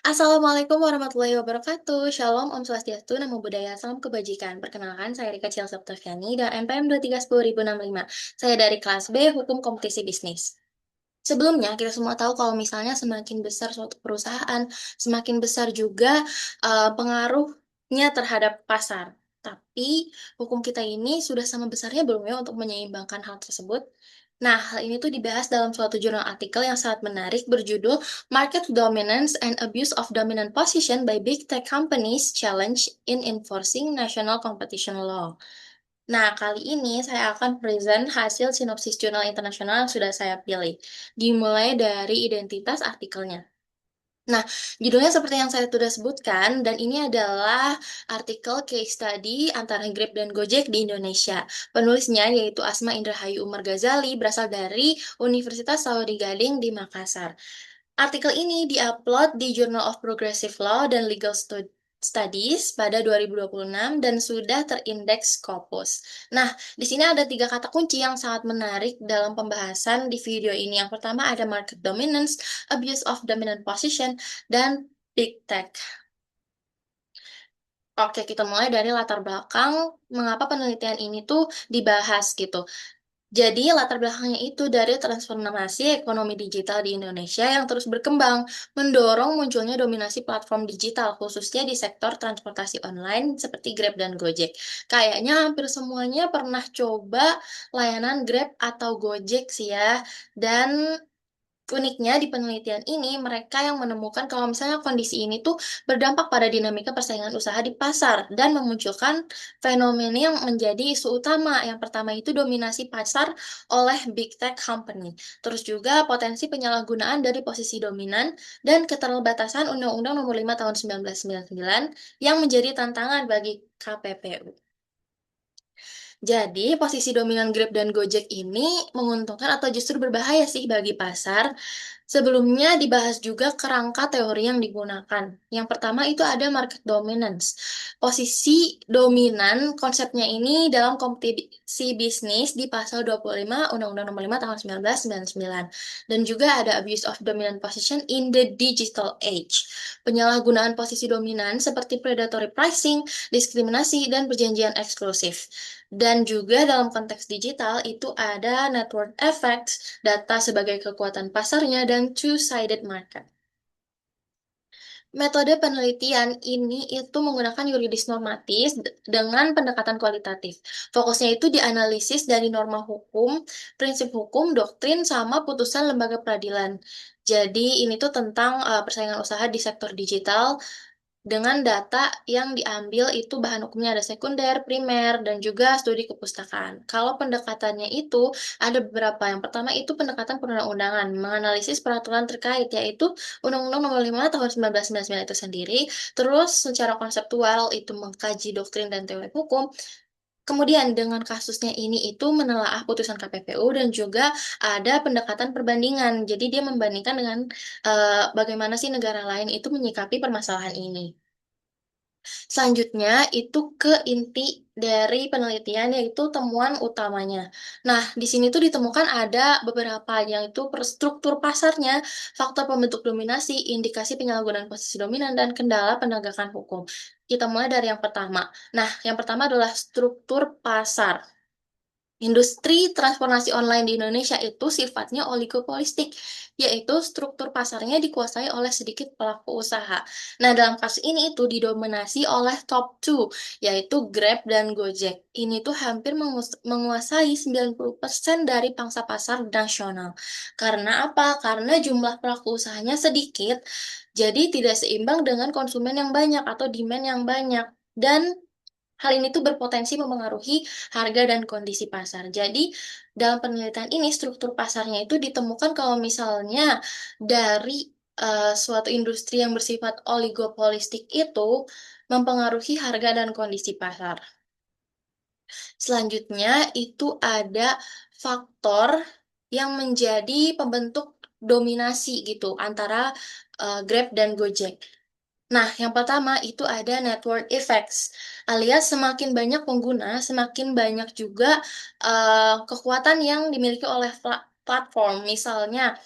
Assalamualaikum warahmatullahi wabarakatuh. Shalom, Om Swastiastu, Namo Buddhaya, Salam Kebajikan. Perkenalkan, saya Rika Ciel Septaviani dan NPM 2310065. Saya dari kelas B, Hukum Kompetisi Bisnis. Sebelumnya, kita semua tahu kalau misalnya semakin besar suatu perusahaan, semakin besar juga pengaruhnya terhadap pasar. Tapi, hukum kita ini sudah sama besarnya belum ya untuk menyeimbangkan hal tersebut? Nah, hal ini tuh dibahas dalam suatu jurnal artikel yang sangat menarik berjudul Market Dominance and Abuse of Dominant Position by Big Tech Companies Challenge in Enforcing National Competition Law. Nah, kali ini saya akan present hasil sinopsis jurnal internasional yang sudah saya pilih. Dimulai dari identitas artikelnya. Nah, judulnya seperti yang saya sudah sebutkan, dan ini adalah artikel case study antara Grab dan Gojek di Indonesia. Penulisnya yaitu Asma Indrahayu Umar Ghazali, berasal dari Universitas Saudi Gading di Makassar. Artikel ini diupload di Journal of Progressive Law dan Legal Studies pada 2026 dan sudah terindeks Scopus. Nah, di sini ada tiga kata kunci yang sangat menarik dalam pembahasan di video ini. Yang pertama ada market dominance, abuse of dominant position, dan big tech. Oke, kita mulai dari latar belakang mengapa penelitian ini tuh dibahas gitu. Jadi, latar belakangnya itu dari transformasi ekonomi digital di Indonesia yang terus berkembang, mendorong munculnya dominasi platform digital, khususnya di sektor transportasi online seperti Grab dan Gojek. Kayaknya hampir semuanya pernah coba layanan Grab atau Gojek sih ya. Dan uniknya di penelitian ini, mereka yang menemukan kalau misalnya kondisi ini tuh berdampak pada dinamika persaingan usaha di pasar dan memunculkan fenomena yang menjadi isu utama. Yang pertama itu dominasi pasar oleh big tech company. Terus juga potensi penyalahgunaan dari posisi dominan dan keterbatasan Undang-Undang Nomor 5 Tahun 1999 yang menjadi tantangan bagi KPPU. Jadi, posisi dominan Grab dan Gojek ini menguntungkan atau justru berbahaya sih bagi pasar. Sebelumnya dibahas juga kerangka teori yang digunakan. Yang pertama itu ada market dominance. Posisi dominan konsepnya ini dalam kompetisi bisnis di pasal 25 Undang-Undang Nomor 5 Tahun 1999. Dan juga ada abuse of dominant position in the digital age. Penyalahgunaan posisi dominan seperti predatory pricing, diskriminasi, dan perjanjian eksklusif. Dan juga dalam konteks digital itu ada network effects, data sebagai kekuatan pasarnya, dan two-sided market. Metode penelitian ini itu menggunakan yuridis normatif dengan pendekatan kualitatif. Fokusnya itu dianalisis dari norma hukum, prinsip hukum, doktrin, sama putusan lembaga peradilan. Jadi ini tuh tentang persaingan usaha di sektor digital dengan data yang diambil itu bahan hukumnya ada sekunder, primer, dan juga studi kepustakaan. Kalau pendekatannya itu ada beberapa. Yang pertama itu pendekatan perundang-undangan, menganalisis peraturan terkait, yaitu Undang-Undang Nomor 5 Tahun 1999 itu sendiri. Terus secara konseptual itu mengkaji doktrin dan teori hukum. Kemudian dengan kasusnya ini itu menelaah putusan KPPU dan juga ada pendekatan perbandingan. Jadi dia membandingkan dengan bagaimana sih negara lain itu menyikapi permasalahan ini. Selanjutnya itu ke inti dari penelitian yaitu temuan utamanya. Nah, di sini tuh ditemukan ada beberapa yang itu struktur pasarnya, faktor pembentuk dominasi, indikasi penyalahgunaan posisi dominan, dan kendala penegakan hukum. Kita mulai dari yang pertama. Nah, yang pertama adalah struktur pasar. Industri transportasi online di Indonesia itu sifatnya oligopolistik, yaitu struktur pasarnya dikuasai oleh sedikit pelaku usaha. Nah, dalam kasus ini itu didominasi oleh top two, yaitu Grab dan Gojek. Ini tuh hampir menguasai 90% dari pangsa pasar nasional. Karena apa? Karena jumlah pelaku usahanya sedikit, jadi tidak seimbang dengan konsumen yang banyak atau demand yang banyak. Dan hal ini tuh berpotensi mempengaruhi harga dan kondisi pasar. Jadi, dalam penelitian ini struktur pasarnya itu ditemukan kalau misalnya dari suatu industri yang bersifat oligopolistik itu mempengaruhi harga dan kondisi pasar. Selanjutnya itu ada faktor yang menjadi pembentuk dominasi gitu antara Grab dan Gojek. Nah, yang pertama itu ada network effects, alias semakin banyak pengguna, semakin banyak juga kekuatan yang dimiliki oleh platform. Misalnya,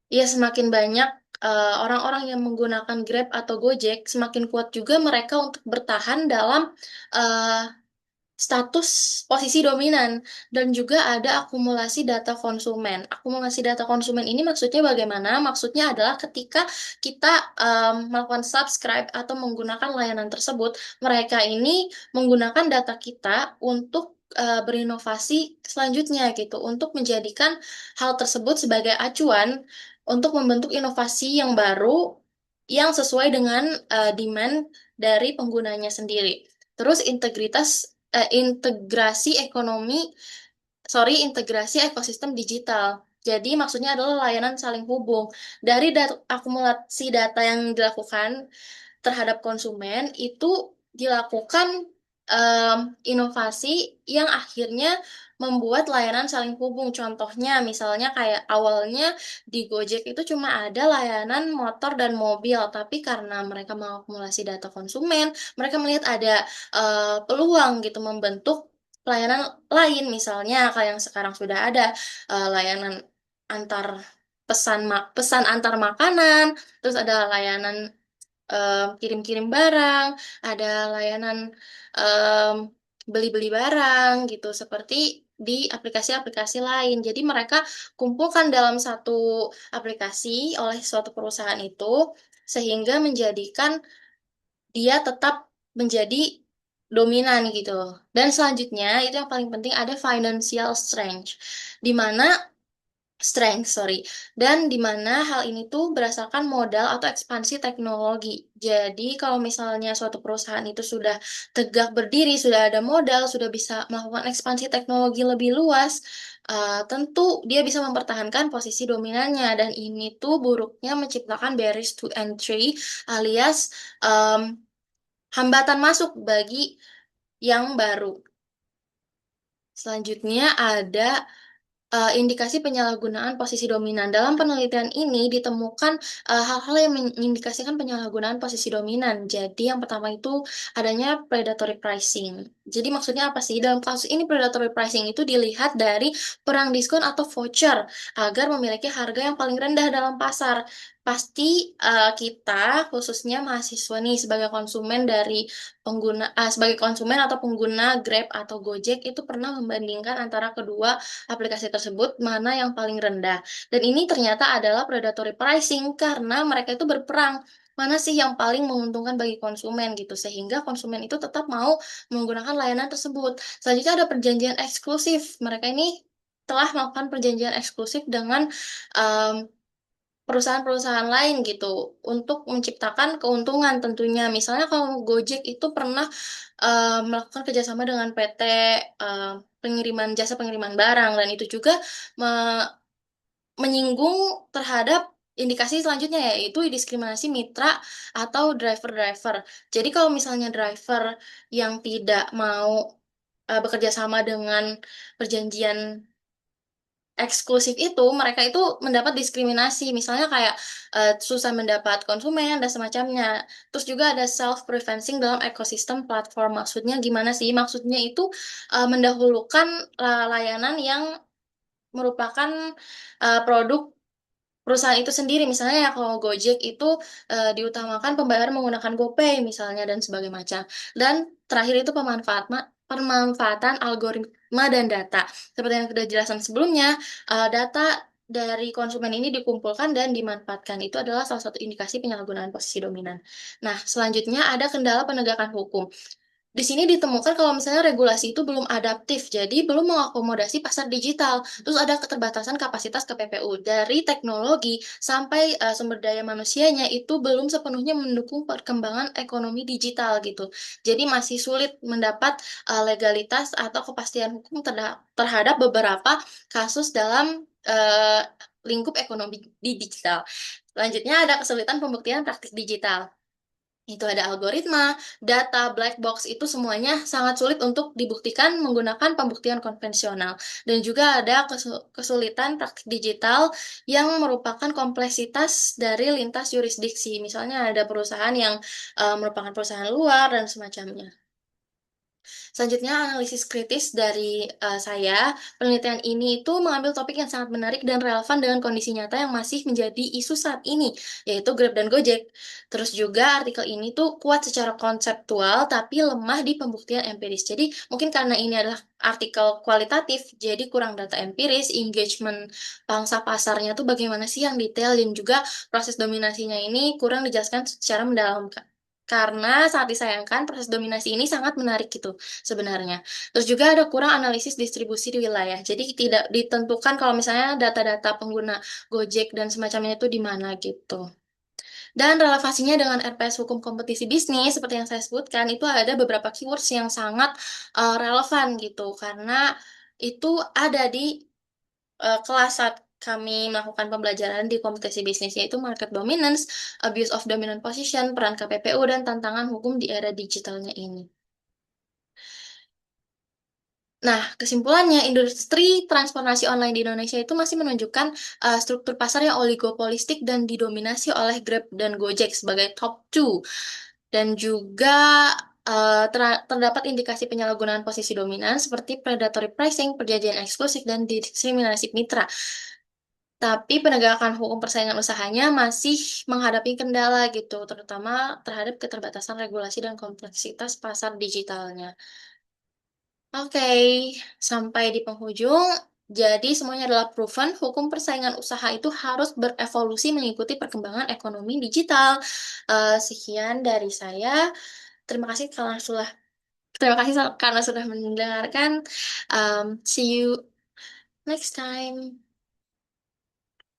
ya semakin banyak orang-orang yang menggunakan Grab atau Gojek semakin kuat juga mereka untuk bertahan dalam eh, status posisi dominan dan juga ada akumulasi data konsumen. Akumulasi data konsumen ini maksudnya bagaimana? Maksudnya adalah ketika kita melakukan subscribe atau menggunakan layanan tersebut, mereka ini menggunakan data kita untuk berinovasi selanjutnya gitu, untuk menjadikan hal tersebut sebagai acuan untuk membentuk inovasi yang baru yang sesuai dengan demand dari penggunanya sendiri. Terus integrasi ekosistem digital. Jadi maksudnya adalah layanan saling hubung. Dari akumulasi data yang dilakukan terhadap konsumen itu dilakukan inovasi yang akhirnya membuat layanan saling hubung. Contohnya, misalnya kayak awalnya di Gojek itu cuma ada layanan motor dan mobil, tapi karena mereka mengakumulasi data konsumen, mereka melihat ada peluang gitu membentuk layanan lain, misalnya kayak yang sekarang sudah ada layanan antar pesan antar makanan, terus ada layanan kirim-kirim barang, ada layanan em, beli-beli barang gitu, seperti di aplikasi-aplikasi lain. Jadi mereka kumpulkan dalam satu aplikasi oleh suatu perusahaan itu, sehingga menjadikan dia tetap menjadi dominan gitu. Dan selanjutnya, itu yang paling penting ada financial strength, di mana sorry. Dan di mana hal ini tuh berdasarkan modal atau ekspansi teknologi. Jadi kalau misalnya suatu perusahaan itu sudah tegak berdiri, sudah ada modal, sudah bisa melakukan ekspansi teknologi lebih luas, tentu dia bisa mempertahankan posisi dominannya. Dan ini tuh buruknya menciptakan barriers to entry alias em, hambatan masuk bagi yang baru. Selanjutnya ada indikasi penyalahgunaan posisi dominan. Dalam penelitian ini ditemukan hal-hal yang mengindikasikan penyalahgunaan posisi dominan. Jadi yang pertama itu adanya predatory pricing. Jadi maksudnya apa sih? Dalam kasus ini predatory pricing itu dilihat dari perang diskon atau voucher agar memiliki harga yang paling rendah dalam pasar. Pasti kita khususnya mahasiswa nih sebagai konsumen sebagai konsumen atau pengguna Grab atau Gojek itu pernah membandingkan antara kedua aplikasi tersebut mana yang paling rendah. Dan ini ternyata adalah predatory pricing karena mereka itu berperang mana sih yang paling menguntungkan bagi konsumen gitu sehingga konsumen itu tetap mau menggunakan layanan tersebut. Selanjutnya ada perjanjian eksklusif. Mereka ini telah melakukan perjanjian eksklusif dengan em, perusahaan-perusahaan lain gitu untuk menciptakan keuntungan tentunya. Misalnya kalau Gojek itu pernah melakukan kerjasama dengan PT jasa pengiriman barang dan itu juga me- menyinggung terhadap indikasi selanjutnya yaitu diskriminasi mitra atau driver-driver. Jadi kalau misalnya driver yang tidak mau bekerja sama dengan perjanjian eksklusif itu, mereka itu mendapat diskriminasi, misalnya kayak susah mendapat konsumen dan semacamnya. Terus juga ada self-preferencing dalam ekosistem platform. Maksudnya gimana sih? Maksudnya itu mendahulukan layanan yang merupakan produk perusahaan itu sendiri. Misalnya ya kalau Gojek itu diutamakan pembayaran menggunakan GoPay misalnya dan sebagainya macam. Dan terakhir itu pemanfaatan algoritma dan data. Seperti yang sudah jelaskan sebelumnya, data dari konsumen ini dikumpulkan dan dimanfaatkan. Itu adalah salah satu indikasi penyalahgunaan posisi dominan. Nah, selanjutnya ada kendala penegakan hukum. Di sini ditemukan kalau misalnya regulasi itu belum adaptif, jadi belum mengakomodasi pasar digital. Terus ada keterbatasan kapasitas KPPU. Dari teknologi sampai sumber daya manusianya itu belum sepenuhnya mendukung perkembangan ekonomi digital gitu. Jadi masih sulit mendapat legalitas atau kepastian hukum terhadap beberapa kasus dalam lingkup ekonomi di digital. Selanjutnya ada kesulitan pembuktian praktik digital. Itu ada algoritma, data, black box, itu semuanya sangat sulit untuk dibuktikan menggunakan pembuktian konvensional. Dan juga ada kesulitan praktik digital yang merupakan kompleksitas dari lintas yurisdiksi. Misalnya ada perusahaan yang merupakan perusahaan luar dan semacamnya. Selanjutnya, analisis kritis dari saya. Penelitian ini itu mengambil topik yang sangat menarik dan relevan dengan kondisi nyata yang masih menjadi isu saat ini, yaitu Grab dan Gojek. Terus juga artikel ini tuh kuat secara konseptual, tapi lemah di pembuktian empiris. Jadi mungkin karena ini adalah artikel kualitatif, jadi kurang data empiris, engagement pangsa pasarnya tuh bagaimana sih yang detail, dan juga proses dominasinya ini kurang dijelaskan secara mendalam. Karena sangat disayangkan proses dominasi ini sangat menarik gitu sebenarnya. Terus juga ada kurang analisis distribusi di wilayah. Jadi tidak ditentukan kalau misalnya data-data pengguna Gojek dan semacamnya itu di mana gitu. Dan relevansinya dengan RPS hukum kompetisi bisnis seperti yang saya sebutkan itu ada beberapa keywords yang sangat relevan gitu karena itu ada di kelas saat kami melakukan pembelajaran di kompetisi bisnis yaitu market dominance, abuse of dominant position, peran KPPU, dan tantangan hukum di era digitalnya ini. Nah, kesimpulannya, industri transformasi online di Indonesia itu masih menunjukkan struktur pasar yang oligopolistik dan didominasi oleh Grab dan Gojek sebagai top two. Dan juga terdapat indikasi penyalahgunaan posisi dominan seperti predatory pricing, perjanjian eksklusif, dan diskriminasi mitra. Tapi penegakan hukum persaingan usahanya masih menghadapi kendala gitu, terutama terhadap keterbatasan regulasi dan kompleksitas pasar digitalnya. Oke, sampai di penghujung. Jadi semuanya adalah proven hukum persaingan usaha itu harus berevolusi mengikuti perkembangan ekonomi digital. Sekian dari saya. Terima kasih karena sudah mendengarkan. See you next time.